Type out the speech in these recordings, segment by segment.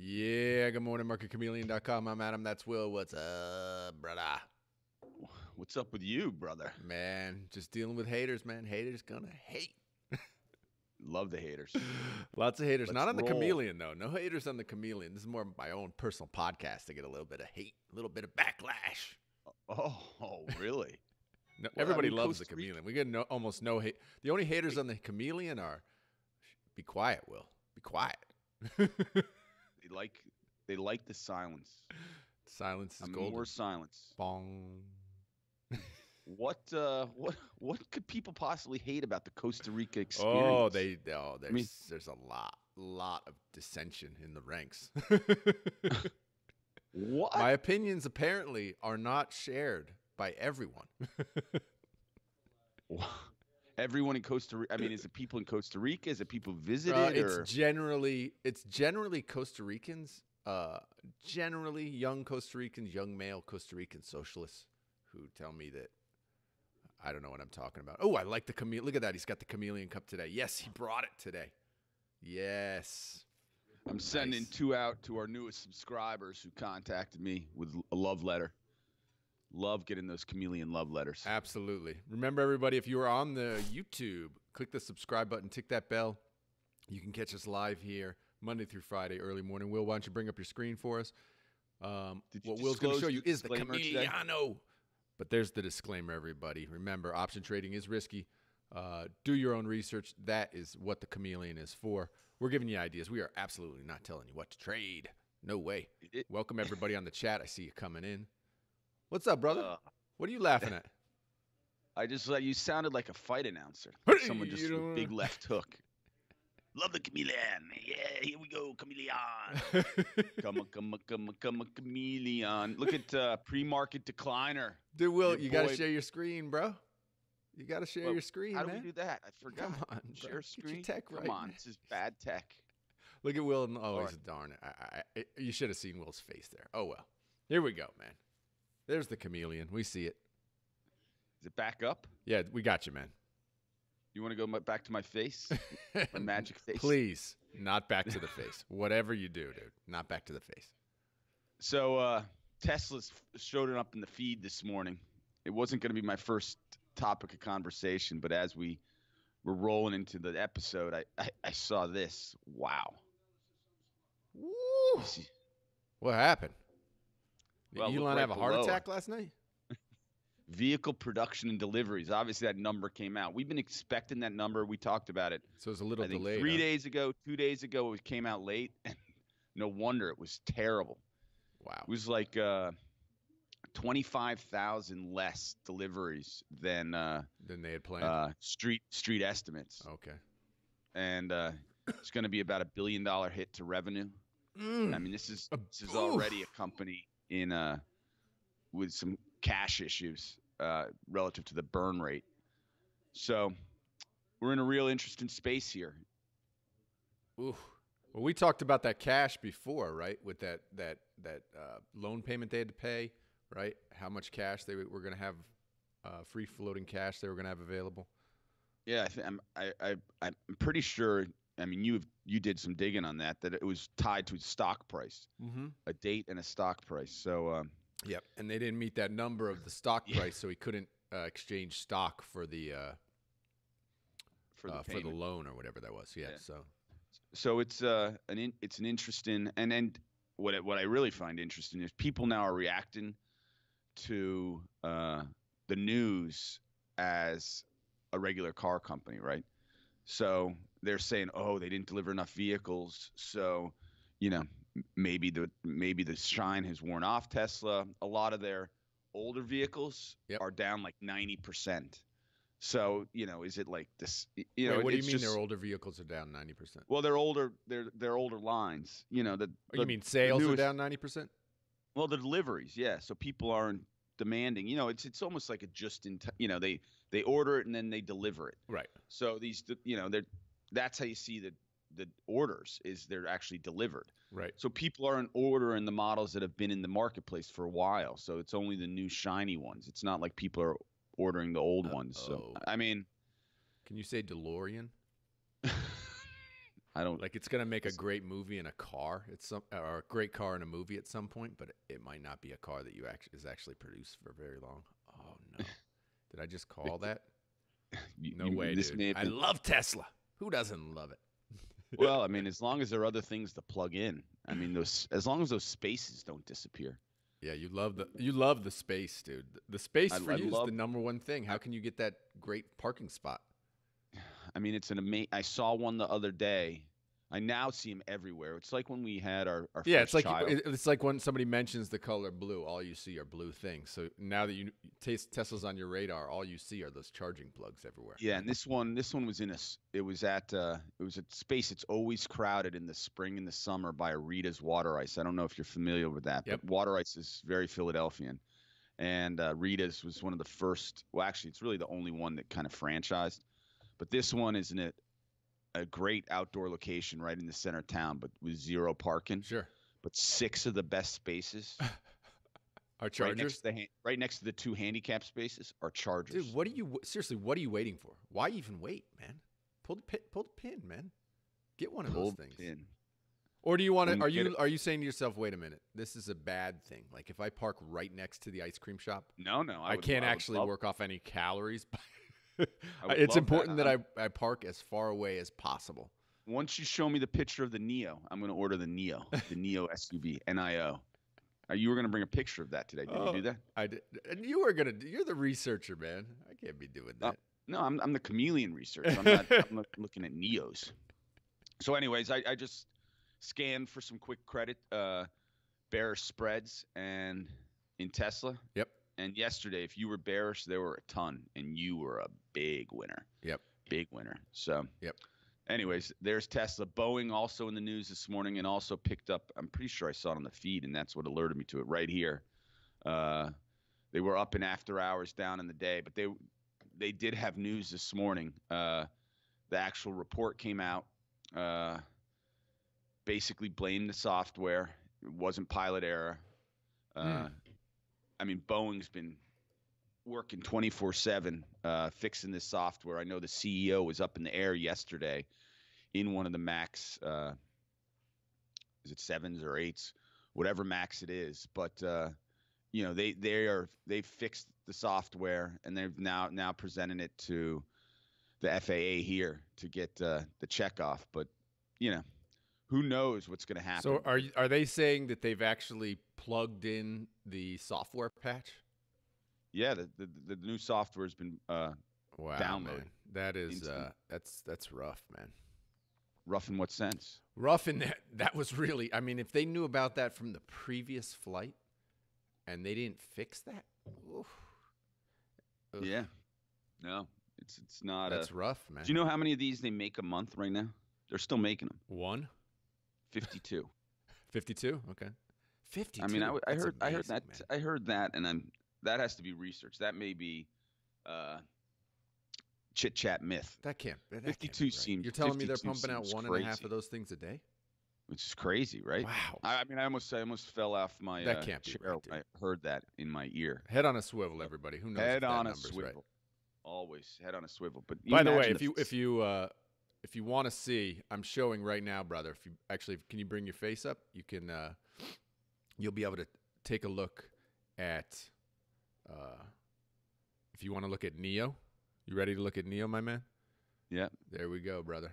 Yeah, good morning, MarketChameleon.com. I'm Adam. That's Will. What's up, brother? What's up with you, brother? Man, just dealing with haters, man. Haters gonna hate. Love the haters. Lots of haters. Let's Not on the roll. chameleon, though. No haters on the chameleon. This is more my own personal podcast to get a little bit of hate, a little bit of backlash. Oh, really? No, Well, everybody I mean, loves Costa the Rica- chameleon. We get almost no hate. The only haters on the chameleon are, be quiet, Will. Be quiet. They like the silence. Silence is I mean, golden. more silence. Bong. What could people possibly hate about the Costa Rica Oh, experience? there's a lot of dissension in the ranks. What? My opinions apparently are not shared by everyone. Everyone in Costa Rica. I mean, is it people in Costa Rica? Is it people visited? It's generally Costa Ricans, generally young Costa Ricans, young male Costa Rican socialists who tell me that I don't know what I'm talking about. Oh, I like the chameleon. Look at that. He's got the chameleon cup today. Yes, he brought it today. Yes. I'm sending two out to our newest subscribers who contacted me with a love letter. Love getting those chameleon love letters. Absolutely. Remember, everybody, if you are on the YouTube, click the subscribe button, tick that bell. You can catch us live here Monday through Friday, early morning. Will, why don't you bring up your screen for us? What Will's going to show you is the chameleon. But there's the disclaimer, everybody. Remember, option trading is risky. Do your own research. That is what the chameleon is for. We're giving you ideas. We are absolutely not telling you what to trade. No way. Welcome, everybody on the chat. I see you coming in. What's up, brother? What are you laughing at? You sounded like a fight announcer. Someone just threw a big left hook. Love the chameleon. Yeah, here we go, chameleon. Come on, chameleon. Look at pre-market decliner. Dude, Will, you got to share your screen, bro. You got to share your screen, How man. do we do that? I forgot. Come on, bro. Share screen. Get your tech right, Come on, man. this is bad tech. Look at Will. Oh, he's a darn it. You should have seen Will's face there. Oh, well. Here we go, man. There's the chameleon. We see it. Is it back up? Yeah, we got you, man. You want to go back to my face? My magic face? Please, not back to the face. Whatever you do, dude, not back to the face. So Tesla's showed it up in the feed this morning. It wasn't going to be my first topic of conversation, but as we were rolling into the episode, I saw this. Wow. Woo. What happened? Well, Did Elon have a heart attack last night? Vehicle production and deliveries. Obviously, that number came out. We've been expecting that number. We talked about it. So it's a little I think delayed. 3 days ago, 2 days ago, it came out late. And no wonder it was terrible. Wow. It was like 25,000 less deliveries than they had planned. Street estimates. Okay. And it's going to be about $1 billion hit to revenue. I mean, this is already a company in with some cash issues relative to the burn rate. So we're in a real interesting space here. Ooh. Well, we talked about that cash before, right? With that loan payment they had to pay, right? How much cash they were going to have, free floating cash they were going to have available. Yeah, I'm pretty sure. I mean, you did some digging on that it was tied to a stock price, a date and a stock price. So yep, and they didn't meet that number of the stock price, so he couldn't exchange stock for the loan or whatever that was. Yeah. So it's an interesting, and then what I really find interesting is people now are reacting to the news as a regular car company, right? So they're saying, oh, they didn't deliver enough vehicles, so maybe the shine has worn off Tesla. A lot of their older vehicles are down like 90%. So, is it like this? Wait, what do you mean their older vehicles are down 90%? Well, they're older. They're older lines. You mean sales are down 90%? Well, the deliveries, yeah. So people aren't demanding. It's almost like a just in time. They order it and then they deliver it. Right. So that's how you see the orders is they're actually delivered. Right. So people aren't ordering the models that have been in the marketplace for a while. So it's only the new shiny ones. It's not like people are ordering the old ones. So I mean, can you say DeLorean? I don't Like it's gonna make a great movie in a car. Or a great car in a movie at some point, but it might not be a car that is actually produced for very long. Oh no! Did I just call that? No way, this dude. may have I been, love Tesla. Who doesn't love it? well, I mean, as long as there are other things to plug in. I mean, as long as those spaces don't disappear. Yeah, you love the space, dude. The space for I you is love. the number one thing. How can you get that great parking spot? I mean, it's an amazing. I saw one the other day. I now see them everywhere. It's like when we had our Yeah, first child. it's like when somebody mentions the color blue, all you see are blue things. So now that you taste Tesla's on your radar, all you see are those charging plugs everywhere. Yeah, and this one was it was at a space. It's always crowded in the spring and the summer by Rita's Water Ice. I don't know if you're familiar with that, Yep. but Water Ice is very Philadelphian, and Rita's was one of the first. Well, actually, it's really the only one that kind of franchised. But this one is in a great outdoor location right in the center of town, but with zero parking. Sure. But 6 of the best spaces Are chargers? right next to the 2 handicap spaces are chargers. Dude, what are you waiting for? Why even wait, man? Pull the pin, man. Get one of those things. Pin. Or do you want to? Are you saying to yourself, wait a minute, this is a bad thing? Like if I park right next to the ice cream shop, No, I can't actually work off any calories. would It's love important that that. I park as far away as possible. Once you show me the picture of the Neo, I'm going to order the Neo SUV, NIO. You were going to bring a picture of that today. Did you do that? I did. And you're the researcher, man. I can't be doing that. No, I'm the chameleon researcher. I'm not looking at Neos. So anyways, I just scanned for some quick credit, bearish spreads and in Tesla. Yep. And yesterday, if you were bearish, there were a ton, and you were a big winner. Yep. Big winner. So. Yep. Anyways, there's Tesla. Boeing also in the news this morning and also picked up, I'm pretty sure I saw it on the feed, and that's what alerted me to it right here. They were up in after hours down in the day, but they did have news this morning. The actual report came out, basically blamed the software. It wasn't pilot error. I mean, Boeing's been working 24/7 fixing this software. I know the CEO was up in the air yesterday in one of the Max, is it 7s or 8s, whatever Max it is. But they've fixed the software and they've now presenting it to the FAA here to get the check off. But who knows what's going to happen? So are they saying that they've actually plugged in the software patch? Yeah, the new software has been downloaded. Man. That is that's rough, man. Rough in what sense? Rough in that was really. I mean, if they knew about that from the previous flight, and they didn't fix that, oof. Yeah, no, it's not. That's rough, man. Do you know how many of these they make a month right now? They're still making them. 1? 52. 52. Okay. 52. I mean, I heard that. Man. I heard that, and that has to be research. That may be chit chat myth. That can't. 52 seems. You're telling me they're 52 pumping out seems 1.5 of those things a day? Which is crazy, right? Wow. I mean, I almost fell off my that can't be chair. right, I heard that in my ear. Head on a swivel, everybody. Who knows? Head if on that a number's swivel. Right. Always head on a swivel. But By the way, if you want to see, I'm showing right now, brother. If you actually, can you bring your face up? You can. You'll be able to take a look at. If you want to look at Neo, you ready to look at Neo, my man? Yeah. There we go, brother.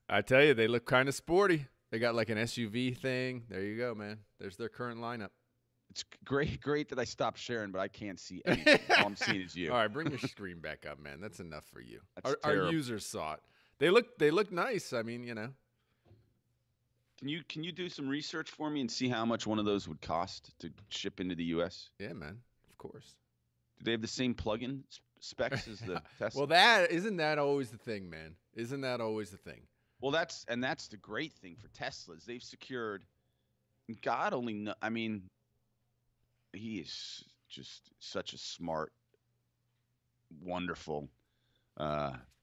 I tell you, they look kind of sporty. They got like an SUV thing. There you go, man. There's their current lineup. It's great that I stopped sharing, but I can't see anything. All I'm seeing is you. All right, bring your screen back up, man. That's enough for you. That's Our users saw it. They look nice. I mean, Can you do some research for me and see how much one of those would cost to ship into the U.S.? Yeah, man. Of course. Do they have the same plug-in specs as the Tesla? Well, isn't that always the thing, man? Isn't that always the thing? Well, that's the great thing for Teslas. They've secured. God only know. I mean, he is just such a smart, wonderful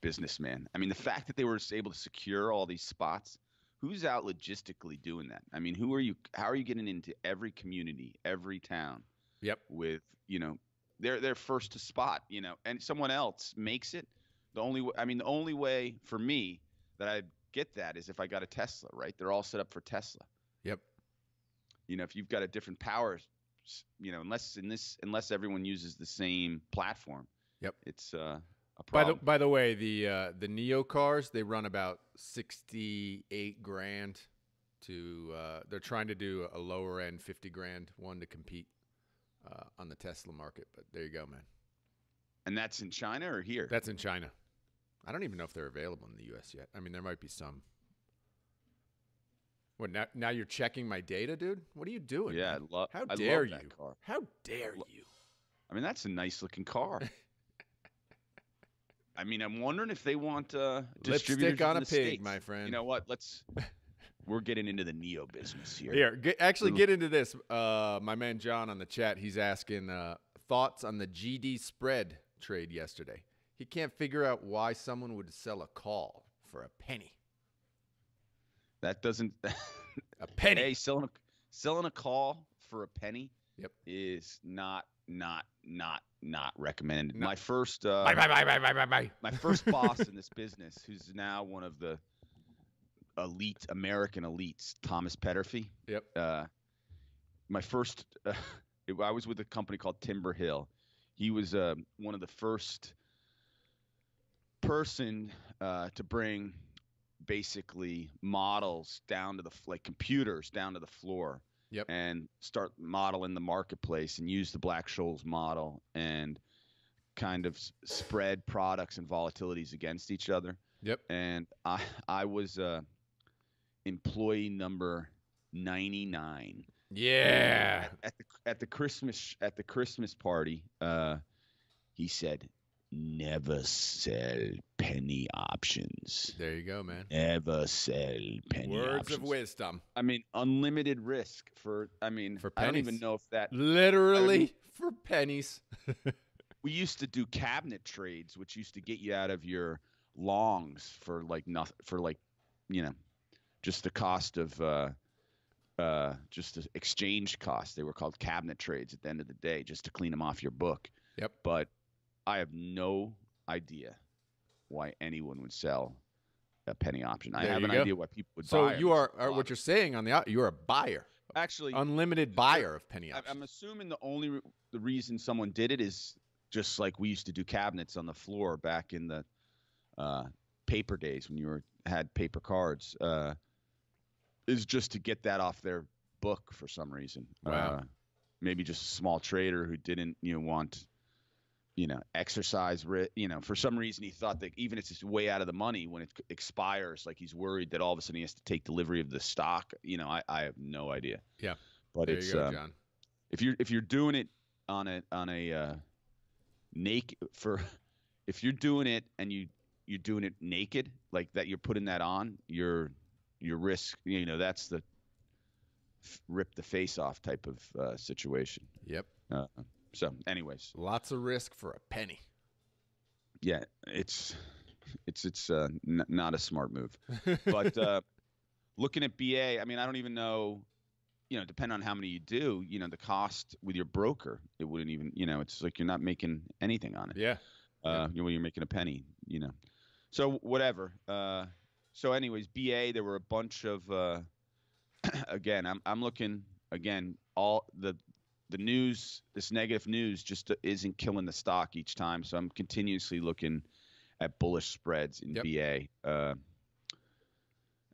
businessman. I mean, the fact that they were able to secure all these spots. Who's out logistically doing that? I mean, who are you? How are you getting into every community, every town? Yep. With they're first to spot, and someone else makes it. The only way for me that I'd get that is if I got a Tesla, right? They're all set up for Tesla. Yep. If you've got a different power, unless everyone uses the same platform. Yep. It's a problem. By the way, the Neo cars, they run about 68 grand to they're trying to do a lower end 50 grand one to compete on the Tesla market, but there you go, man. And that's in China or here? That's in China. I don't even know if they're available in the US yet. I mean, there might be some. What, now you're checking my data, dude? What are you doing? Yeah, man? I love that car. How dare you? I mean, that's a nice looking car. I mean, I'm wondering if they want distributors lipstick on in a the pig, States. my friend. You know what? We're getting into the Neo business here. Here, get into this. My man John on the chat, he's asking thoughts on the GD spread trade yesterday. He can't figure out why someone would sell a call for a penny. That doesn't a penny. Hey, selling a call for a penny. Yep. Is not recommended. No. My first bye. My first boss in this business, who's now one of the American elites, Thomas Petterfy. Yep. My first I was with a company called Timber Hill. He was one of the first person to bring basically models down to computers down to the floor. Yep. And start modeling the marketplace and use the Black-Scholes model and kind of spread products and volatilities against each other. Yep. And I was employee number 99. Yeah. At the Christmas party, he said, "Never sell penny options." There you go, man. Never sell penny Words options. of wisdom. I mean, unlimited risk for pennies. I don't even know if that literally for pennies. We used to do cabinet trades, which used to get you out of your longs for nothing, for just the cost of just the exchange cost. They were called cabinet trades at the end of the day, just to clean them off your book. Yep. But I have no idea why anyone would sell a penny option. I have an idea why people would buy. So you are what you're saying you're a buyer. Actually, unlimited buyer of penny options. I'm assuming the reason someone did it is just like we used to do cabinets on the floor back in the paper days when you had paper cards. Is just to get that off their book for some reason. Wow. Maybe just a small trader who didn't want exercise, for some reason he thought that even if it's way out of the money when it expires, like he's worried that all of a sudden he has to take delivery of the stock. I have no idea. Yeah. But there it's you go, John. if you're doing it on a naked if you're doing it and you're doing it naked, like that, you're putting that on your risk, that's the rip the face off type of situation. Yep. So anyways, lots of risk for a penny. Yeah, it's not a smart move. But looking at BA, I mean, I don't even know, depending on how many you do, the cost with your broker, it wouldn't even, it's like you're not making anything on it. Yeah. You're making a penny, So whatever. So anyways, BA, there were a bunch of again, I'm looking again, all the news, this negative news just isn't killing the stock each time. So I'm continuously looking at bullish spreads in BA.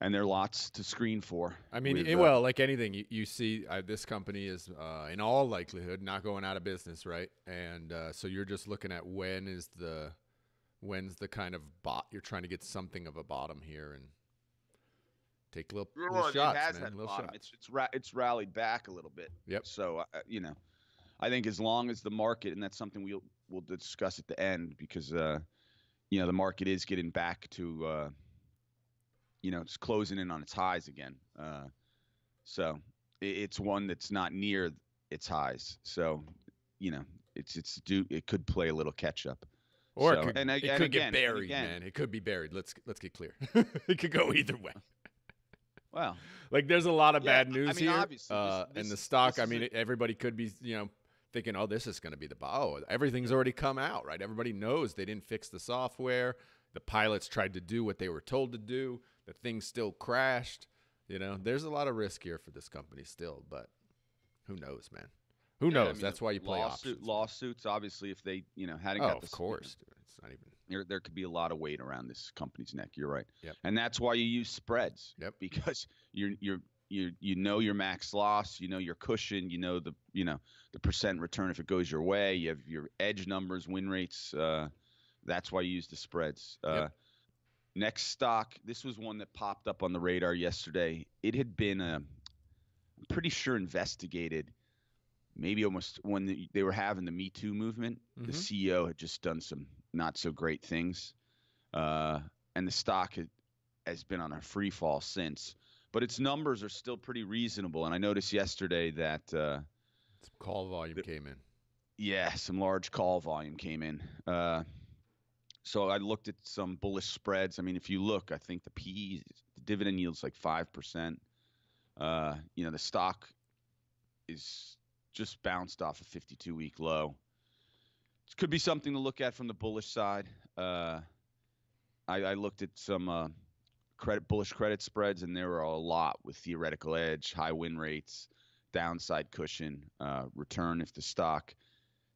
And there are lots to screen for. I mean, like anything, you see this company is in all likelihood not going out of business, right? And so you're just looking at when's the kind of you're trying to get something of a bottom here and take little shots, man. Little shots. It's rallied back a little bit. Yep. So I think as long as the market, and that's something we'll discuss at the end, because the market is getting back to it's closing in on its highs again. So it's one that's not near its highs. So it could play a little catch up. Or it could get buried, man. It could be buried. Let's get clear. It could go either way. Well, like there's a lot of bad news here, obviously, and the stock. I mean, everybody could be thinking, oh, this is going to be the everything's already come out, right? Everybody knows they didn't fix the software. The pilots tried to do what they were told to do. The thing still crashed. There's a lot of risk here for this company still, but who knows, man? Who knows? I mean, that's why you play options. Lawsuits, obviously, if they, hadn't got this. Of course. Dude. It's not even. There could be a lot of weight around this company's neck. You're right. Yep. And that's why you use spreads. Yep. Because you know your max loss, your cushion, the percent return if it goes your way. You have your edge numbers, win rates. That's why you use the spreads. Yep. Next stock, this was one that popped up on the radar yesterday. It had been, I'm pretty sure, investigated maybe almost when they were having the Me Too movement. Mm-hmm. The CEO had just done some not so great things. And the stock has been on a free fall since. But its numbers are still pretty reasonable. And I noticed yesterday that some call volume came in. Yeah, some large call volume came in. So I looked at some bullish spreads. I mean, if you look, I think the PE, the dividend yield's like 5%. The stock is just bounced off a 52-week low. It could be something to look at from the bullish side. I looked at some bullish credit spreads, and there were a lot with theoretical edge, high win rates, downside cushion, return if the stock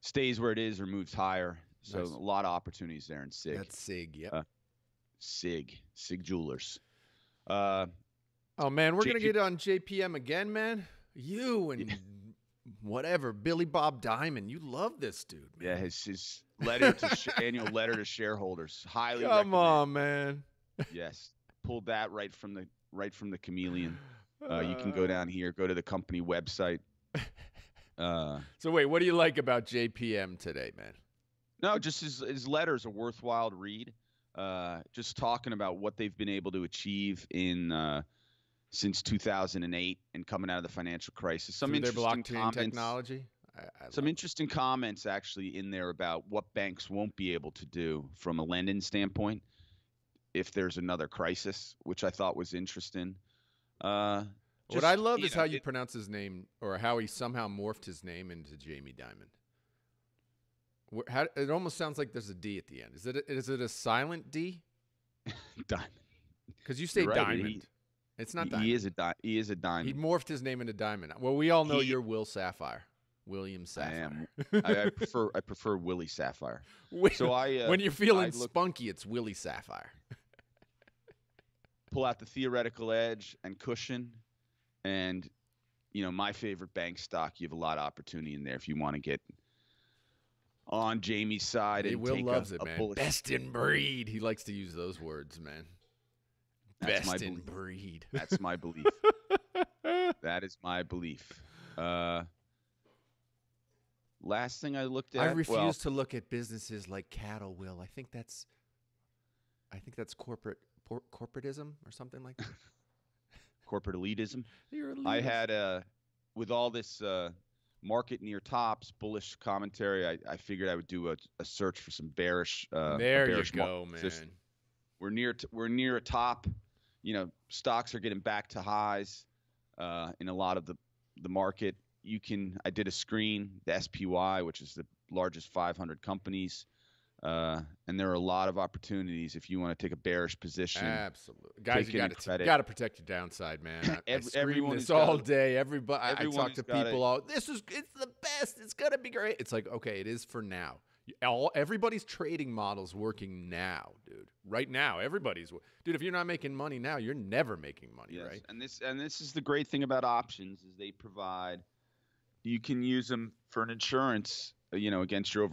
stays where it is or moves higher. So nice. A lot of opportunities there in SIG. That's SIG, yep. SIG Jewelers. Oh, man, we're going to get on JPM again, man. You and whatever, Billy Bob Diamond. You love this dude, man. Yeah, his letter to annual letter to shareholders. Highly Come recommend. on, man. Yes. Pulled that right from the Chameleon. You can go down here, go to the company website. So wait, what do you like about JPM today, man? No, just his letter's a worthwhile read. Just talking about what they've been able to achieve in since 2008 and coming out of the financial crisis. Some Through their interesting blockchain comments, technology. Some interesting comments actually in there about what banks won't be able to do from a lending standpoint if there's another crisis, which I thought was interesting. What I love is how you pronounce his name, or how he somehow morphed his name into Jamie Dimon. It almost sounds like there's a D at the end. Is it a silent D? Diamond. Because you say right. Diamond. It's not Diamond. He is a diamond. He morphed his name into Diamond. Well, we all know you're William Sapphire. I prefer Willie Sapphire. So when you're feeling spunky, it's Willie Sapphire. Pull out the theoretical edge and cushion, and my favorite bank stock. You have a lot of opportunity in there if you want to get on Jamie's side. He and Will take loves it, a man. bullish. Best in breed. He likes to use those words, man. Best in breed. That's my belief. That is my belief. Last thing I looked at. I refuse to look at businesses like cattle, Will. I think that's corporatism or something like that. Corporate elitism. You're elitist. I had with all this market near tops, bullish commentary. I figured I would do a search for some bearish. There you go, man. We're near a top. Stocks are getting back to highs in a lot of the market. I did a screen, the SPY, which is the largest 500 companies, and there are a lot of opportunities if you want to take a bearish position. Absolutely, guys, you got to protect your downside, man. I scream this all day. Everybody, I talk to people. It's the best. It's gonna be great. It's like, okay, it is for now. Everybody's trading model's working now, dude. Right now, dude. If you're not making money now, you're never making money, yes. right? And this is the great thing about options is they provide. You can use them for an insurance, against your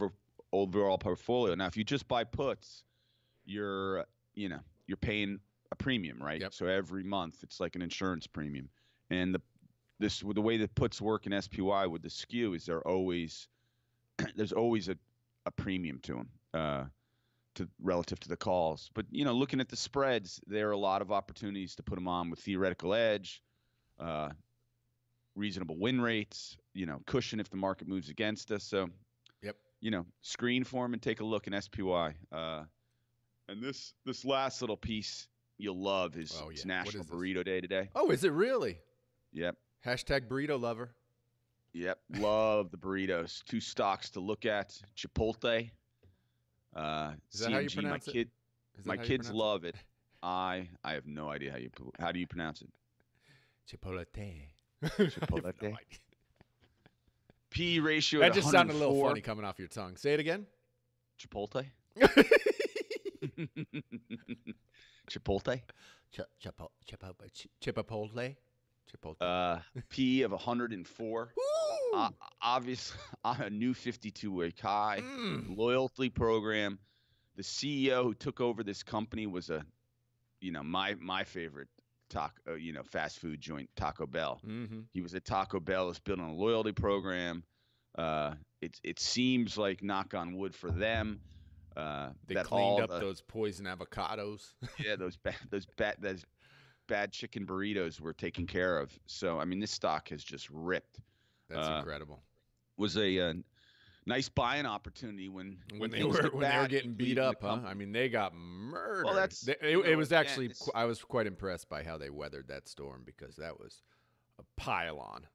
overall portfolio. Now, if you just buy puts, you're paying a premium, right? Yep. So every month it's like an insurance premium. And the way that puts work in SPY with the skew is there's always a premium to them relative to the calls. But looking at the spreads, there are a lot of opportunities to put them on with theoretical edge, reasonable win rates, cushion if the market moves against us. So, yep. Screen for them and take a look in SPY. And this last little piece you'll love is it's National Burrito Day today. Oh, is it really? Yep. # burrito lover. Yep, love the burritos. Two stocks to look at: Chipotle, Is that how you CMG. pronounce it? Is that My how you kids pronounce love it. I have no idea how do you pronounce it? Chipotle. I have no Chipotle. idea. P ratio That at just sounded a little 104. funny coming off your tongue. Say it again. Chipotle. Chipotle. Chipotle. P of 104. Obviously, on a new 52-week high. Loyalty program. The CEO who took over this company was my favorite fast food joint, Taco Bell. Mm-hmm. He was at Taco Bell. It's built on a loyalty program. It seems like, knock on wood for them, They that cleaned up those poison avocados. yeah, those bad chicken burritos were taken care of. So, I mean, this stock has just ripped. That's incredible. Was a nice buying opportunity when they were getting beat up, huh? I mean, they got murdered. Well, that's it was actually I was quite impressed by how they weathered that storm, because that was a pile-on.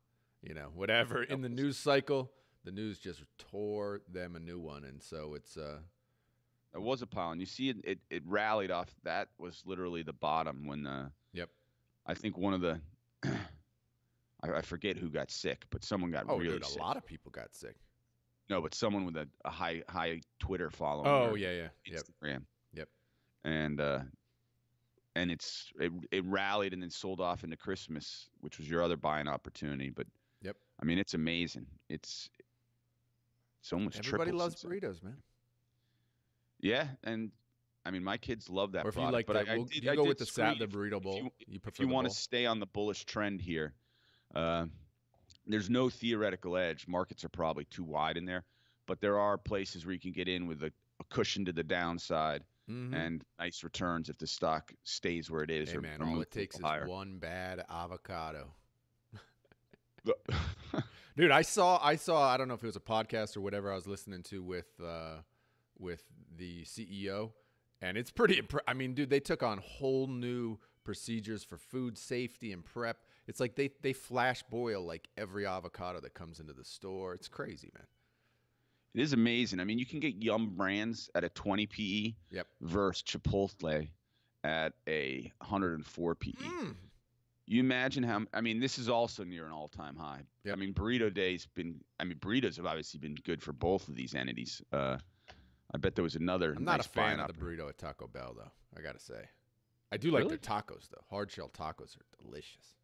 Whatever in the news cycle, the news just tore them a new one, and so it's it was a pile. And you see it rallied off. That was literally the bottom when Yep. I think one of the I forget who got sick, but someone got really sick. A lot of people got sick. No, but someone with a high Twitter following. Oh, yeah. Instagram. Yep. And it rallied and then sold off into Christmas, which was your other buying opportunity. But yep. I mean, it's amazing. It's almost everybody loves burritos, man. Yeah, and I mean, my kids love that. Or if product, you like but that, you go with the burrito bowl. If you want to stay on the bullish trend here, there's no theoretical edge. Markets are probably too wide in there, but there are places where you can get in with a cushion to the downside and nice returns if the stock stays where it is. Hey, man, all it takes is one bad avocado. Dude, I saw. I don't know if it was a podcast or whatever I was listening to with the CEO, and it's pretty. I mean, dude, they took on whole new procedures for food safety and prep. It's like they flash boil like every avocado that comes into the store. It's crazy, man. It is amazing. I mean, you can get Yum Brands at a 20 PE versus Chipotle at a 104 PE. You imagine how – I mean, this is also near an all-time high. Yep. I mean, Burrito Day's been – I mean, burritos have obviously been good for both of these entities. I bet there was another – I'm not a fan of the burrito at Taco Bell, though, I got to say. I do like their tacos, though. Hard-shell tacos are delicious.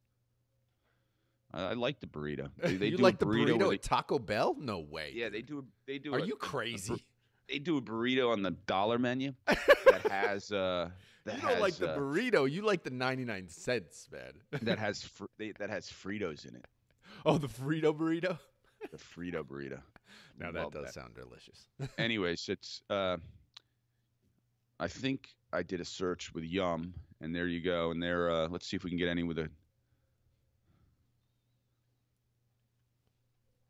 I like the burrito. They you do like the burrito at Taco Bell? No way. Yeah, they do. Are you crazy? They do a burrito on the dollar menu that has. You don't like the burrito. You like the 99 cents, man. that has Fritos in it. Oh, the Frito burrito. The Frito burrito. Now that does sound delicious. Anyways, it's. I think I did a search with Yum, and there you go. And there. Let's see if we can get any with a.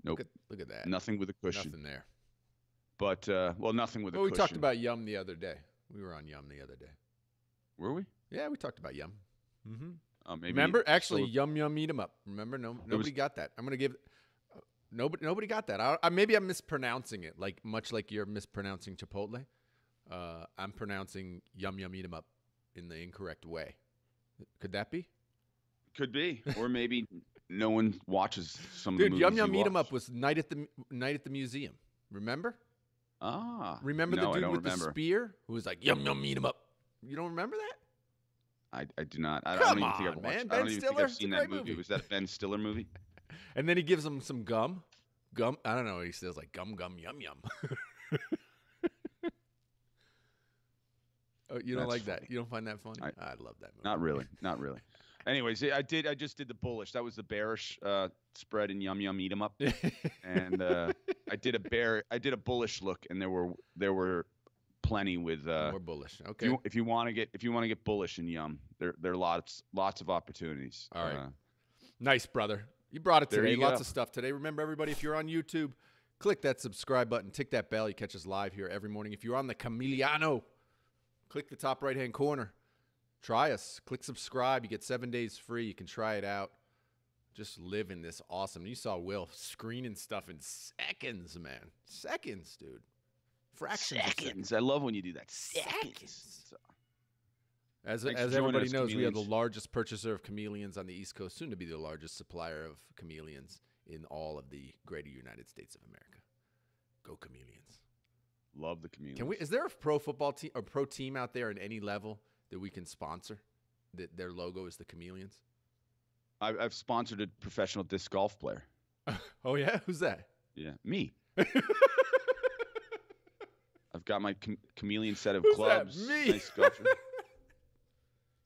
Nope. Look at that. Nothing with a cushion. Nothing there. But, nothing with a cushion. We talked about Yum the other day. We were on Yum the other day. Were we? Yeah, we talked about Yum. Mm-hmm. Maybe. Remember? Actually, Yum Eat 'em Up. Remember? Nobody got that. I'm going to give nobody got that. Maybe I'm mispronouncing it, much like you're mispronouncing Chipotle. I'm pronouncing Yum Eat 'em Up in the incorrect way. Could that be? Could be. Or maybe no one watches some of the movies. Dude, Yum Eat 'em Up was night at the museum. Remember? Remember the dude with the spear who was like Yum Eat 'em Up? You don't remember that? I do not. I don't even think I've watched. Man. I don't even think I've seen that movie. Was that a Ben Stiller movie? And then he gives him some gum. Gum. I don't know what he says, like gum yum yum. Oh, you don't like funny. That? You don't find that funny? I love that movie. Not really. Anyways, I just did the bullish. That was the bearish spread in Yum Eat 'em Up, and I did a bullish look, and there were plenty with more bullish. Okay. If you want to get bullish in Yum, there are lots of opportunities. All right. Nice, brother. You brought it today. Lots of stuff today. Remember, everybody, if you're on YouTube, click that subscribe button, tick that bell. You catch us live here every morning. If you're on the Chameleon, click the top right-hand corner. Try us. Click subscribe. You get 7 days free. You can try it out. just living this awesome. You saw Will screening stuff in seconds, man. Seconds, dude. Fractions of seconds. I love when you do that. Seconds. So, as thanks for joining everybody us, knows, we are the chameleons. largest purchaser of chameleons on the East Coast, soon to be the largest supplier of chameleons in all of the greater United States of America. Go Chameleons. Love the chameleons. Can we? Is there a pro football team or pro team out there at any level that we can sponsor? That their logo is the chameleons. I've sponsored a professional disc golf player. Oh yeah, who's that? Yeah, me. I've got my chameleon set of Who's clubs. that? Me. Nice golfer.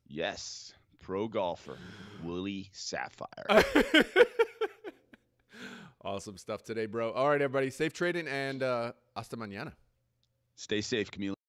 Yes, pro golfer Willie Sapphire. Awesome stuff today, bro. All right, everybody, safe trading and hasta mañana. Stay safe, chameleon.